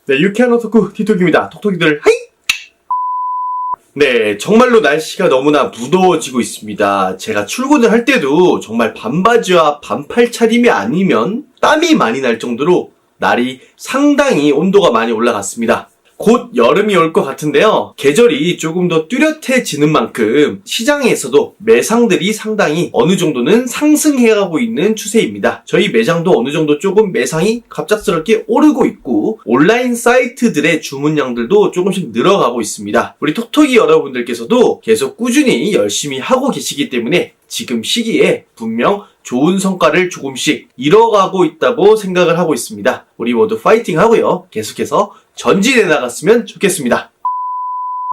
네, 유쾌한 오토쿠 티톡입니다. 톡톡이들 하이! 네, 정말로 날씨가 너무나 무더워지고 있습니다. 제가 출근을 할 때도 정말 반바지와 반팔 차림이 아니면 땀이 많이 날 정도로 날이 상당히 온도가 많이 올라갔습니다. 곧 여름이 올 것 같은데요. 계절이 조금 더 뚜렷해지는 만큼 시장에서도 매상들이 상당히 어느 정도는 상승해가고 있는 추세입니다. 저희 매장도 어느 정도 조금 매상이 갑작스럽게 오르고 있고 온라인 사이트들의 주문량들도 조금씩 늘어가고 있습니다. 우리 톡톡이 여러분들께서도 계속 꾸준히 열심히 하고 계시기 때문에 지금 시기에 분명 좋은 성과를 조금씩 이뤄가고 있다고 생각을 하고 있습니다. 우리 모두 파이팅 하고요. 계속해서 전진해 나갔으면 좋겠습니다.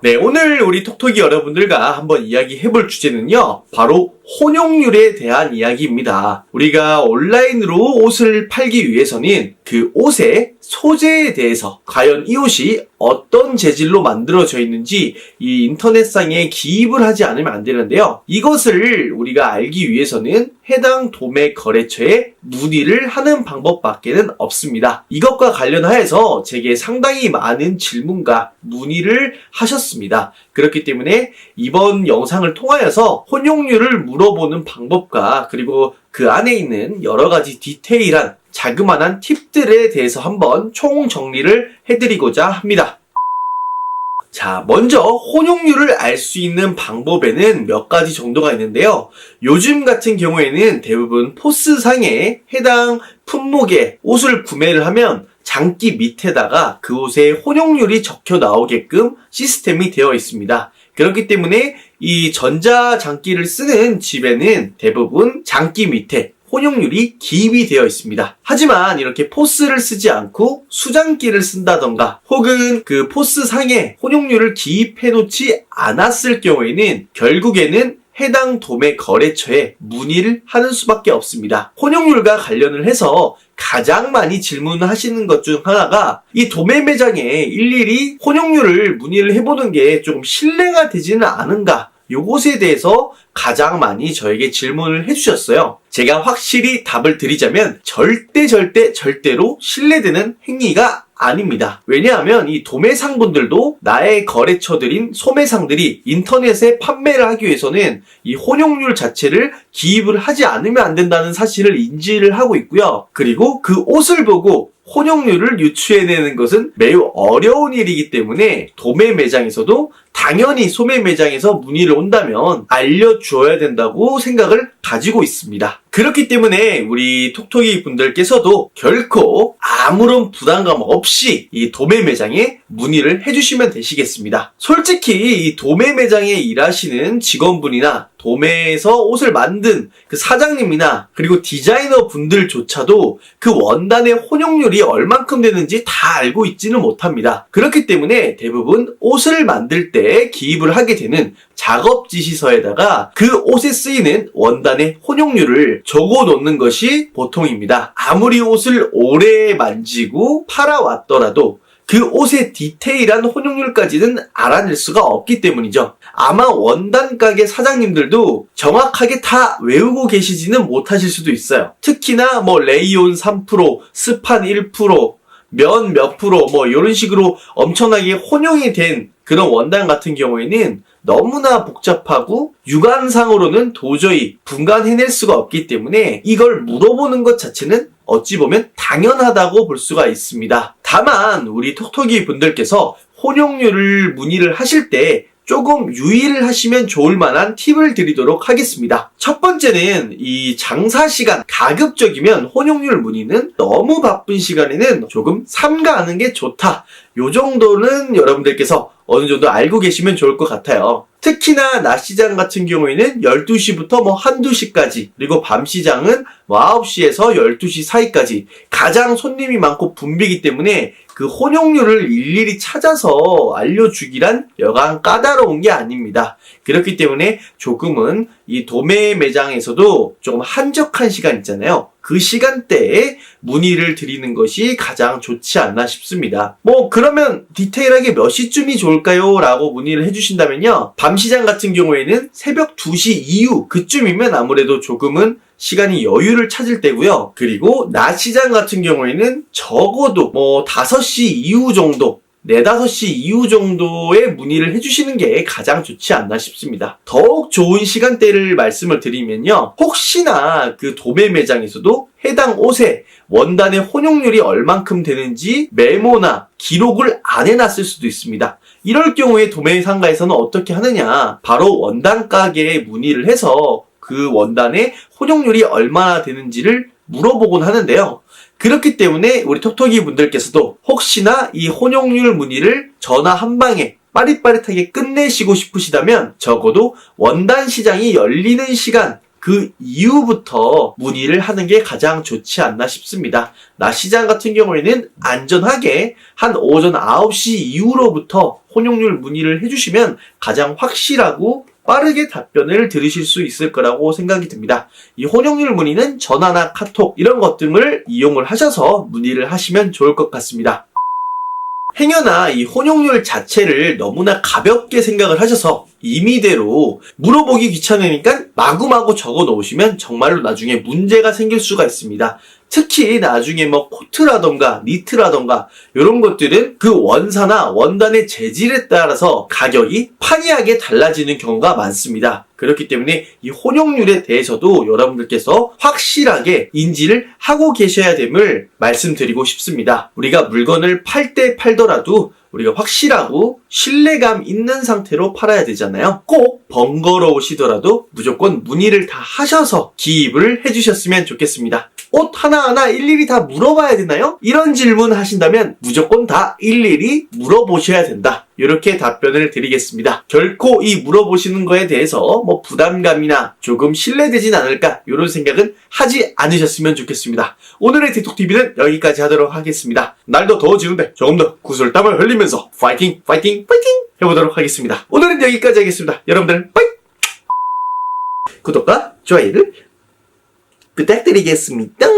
네, 오늘 우리 톡톡이 여러분들과 한번 이야기해볼 주제는요, 바로 혼용률에 대한 이야기입니다. 우리가 온라인으로 옷을 팔기 위해서는 그 옷의 소재에 대해서 과연 이 옷이 어떤 재질로 만들어져 있는지 이 인터넷상에 기입을 하지 않으면 안 되는데요. 이것을 우리가 알기 위해서는 해당 도매 거래처에 문의를 하는 방법밖에는 없습니다. 이것과 관련하여서 제게 상당히 많은 질문과 문의를 하셨습니다. 그렇기 때문에 이번 영상을 통하여서 혼용률을 물어보는 방법과 그리고 그 안에 있는 여러 가지 디테일한 자그마한 팁들에 대해서 한번 총정리를 해드리고자 합니다. 자, 먼저 혼용률을 알 수 있는 방법에는 몇 가지 정도가 있는데요. 요즘 같은 경우에는 대부분 포스상에 해당 품목의 옷을 구매를 하면 장기 밑에다가 그 옷의 혼용률이 적혀 나오게끔 시스템이 되어 있습니다. 그렇기 때문에 이 전자장기를 쓰는 집에는 대부분 장기 밑에 혼용률이 기입이 되어 있습니다. 하지만 이렇게 포스를 쓰지 않고 수장기를 쓴다던가 혹은 그 포스 상에 혼용률을 기입해 놓지 않았을 경우에는 결국에는 해당 도매 거래처에 문의를 하는 수밖에 없습니다. 혼용률과 관련을 해서 가장 많이 질문을 하시는 것 중 하나가 이 도매 매장에 일일이 혼용률을 문의를 해보는 게 조금 신뢰가 되지는 않은가, 요것에 대해서 가장 많이 저에게 질문을 해주셨어요. 제가 확실히 답을 드리자면 절대로 신뢰되는 행위가 아닙니다. 왜냐하면 이 도매상분들도 나의 거래처들인 소매상들이 인터넷에 판매를 하기 위해서는 이 혼용률 자체를 기입을 하지 않으면 안 된다는 사실을 인지를 하고 있고요. 그리고 그 옷을 보고 혼용률을 유추해내는 것은 매우 어려운 일이기 때문에 도매 매장에서도 당연히 소매 매장에서 문의를 온다면 알려주어야 된다고 생각을 가지고 있습니다. 그렇기 때문에 우리 톡톡이 분들께서도 결코 아무런 부담감 없이 이 도매 매장에 문의를 해주시면 되시겠습니다. 솔직히 이 도매 매장에 일하시는 직원분이나 도매에서 옷을 만든 그 사장님이나 그리고 디자이너 분들조차도 그 원단의 혼용률이 얼만큼 되는지 다 알고 있지는 못합니다. 그렇기 때문에 대부분 옷을 만들 때 기입을 하게 되는 작업 지시서에다가 그 옷에 쓰이는 원단의 혼용률을 적어 놓는 것이 보통입니다. 아무리 옷을 오래 만지고 팔아왔더라도 그 옷의 디테일한 혼용률까지는 알아낼 수가 없기 때문이죠. 아마 원단 가게 사장님들도 정확하게 다 외우고 계시지는 못하실 수도 있어요. 특히나 뭐 레이온 3%, 스판 1%, 면 몇 프로 이런 식으로 엄청나게 혼용이 된 그런 원단 같은 경우에는 너무나 복잡하고 육안상으로는 도저히 분간해낼 수가 없기 때문에 이걸 물어보는 것 자체는 어찌 보면 당연하다고 볼 수가 있습니다. 다만 우리 톡톡이 분들께서 혼용률을 문의를 하실 때 조금 유의를 하시면 좋을 만한 팁을 드리도록 하겠습니다. 첫 번째는 이 장사 시간, 가급적이면 혼용률 문의는 너무 바쁜 시간에는 조금 삼가하는 게 좋다. 요 정도는 여러분들께서 어느 정도 알고 계시면 좋을 것 같아요. 특히나 낮 시장 같은 경우에는 12시부터 한두 시까지, 그리고 밤 시장은 9시에서 12시 사이까지 가장 손님이 많고 붐비기 때문에 그 혼용률을 일일이 찾아서 알려주기란 여간 까다로운 게 아닙니다. 그렇기 때문에 조금은 이 도매 매장에서도 조금 한적한 시간 있잖아요. 그 시간대에 문의를 드리는 것이 가장 좋지 않나 싶습니다. 그러면 디테일하게 몇 시쯤이 좋을까요? 라고 문의를 해주신다면요. 밤시장 같은 경우에는 새벽 2시 이후 그쯤이면 아무래도 조금은 시간이 여유를 찾을 때고요. 그리고 낮 시장 같은 경우에는 적어도 5시 이후 정도, 4, 5시 이후 정도에 문의를 해주시는 게 가장 좋지 않나 싶습니다. 더욱 좋은 시간대를 말씀을 드리면요. 혹시나 그 도매 매장에서도 해당 옷에 원단의 혼용률이 얼만큼 되는지 메모나 기록을 안 해놨을 수도 있습니다. 이럴 경우에 도매 상가에서는 어떻게 하느냐, 바로 원단 가게에 문의를 해서 그 원단의 혼용률이 얼마나 되는지를 물어보곤 하는데요. 그렇기 때문에 우리 톡톡이 분들께서도 혹시나 이 혼용률 문의를 전화 한 방에 빠릿빠릿하게 끝내시고 싶으시다면 적어도 원단 시장이 열리는 시간 그 이후부터 문의를 하는 게 가장 좋지 않나 싶습니다. 낮 시장 같은 경우에는 안전하게 한 오전 9시 이후로부터 혼용률 문의를 해주시면 가장 확실하고 빠르게 답변을 들으실 수 있을 거라고 생각이 듭니다. 이 혼용률 문의는 전화나 카톡 이런 것 등을 이용을 하셔서 문의를 하시면 좋을 것 같습니다. 행여나 이 혼용률 자체를 너무나 가볍게 생각을 하셔서 임의대로 물어보기 귀찮으니까 마구마구 적어 놓으시면 정말로 나중에 문제가 생길 수가 있습니다. 특히 나중에 코트라던가 니트라던가 이런 것들은 그 원사나 원단의 재질에 따라서 가격이 판이하게 달라지는 경우가 많습니다. 그렇기 때문에 이 혼용률에 대해서도 여러분들께서 확실하게 인지를 하고 계셔야 됨을 말씀드리고 싶습니다. 우리가 물건을 팔 때 팔더라도 우리가 확실하고 신뢰감 있는 상태로 팔아야 되잖아요. 꼭 번거로우시더라도 무조건 문의를 다 하셔서 기입을 해주셨으면 좋겠습니다. 옷 하나하나 일일이 다 물어봐야 되나요? 이런 질문 하신다면 무조건 다 일일이 물어보셔야 된다. 이렇게 답변을 드리겠습니다. 결코 이 물어보시는 거에 대해서 부담감이나 조금 신뢰되진 않을까 이런 생각은 하지 않으셨으면 좋겠습니다. 오늘의 틱톡TV는 여기까지 하도록 하겠습니다. 날도 더워지는데 조금 더 구슬땀을 흘리면서 파이팅 파이팅 파이팅 해보도록 하겠습니다. 오늘은 여기까지 하겠습니다. 여러분들 빠이! 구독과 좋아요를 부탁드리겠습니다.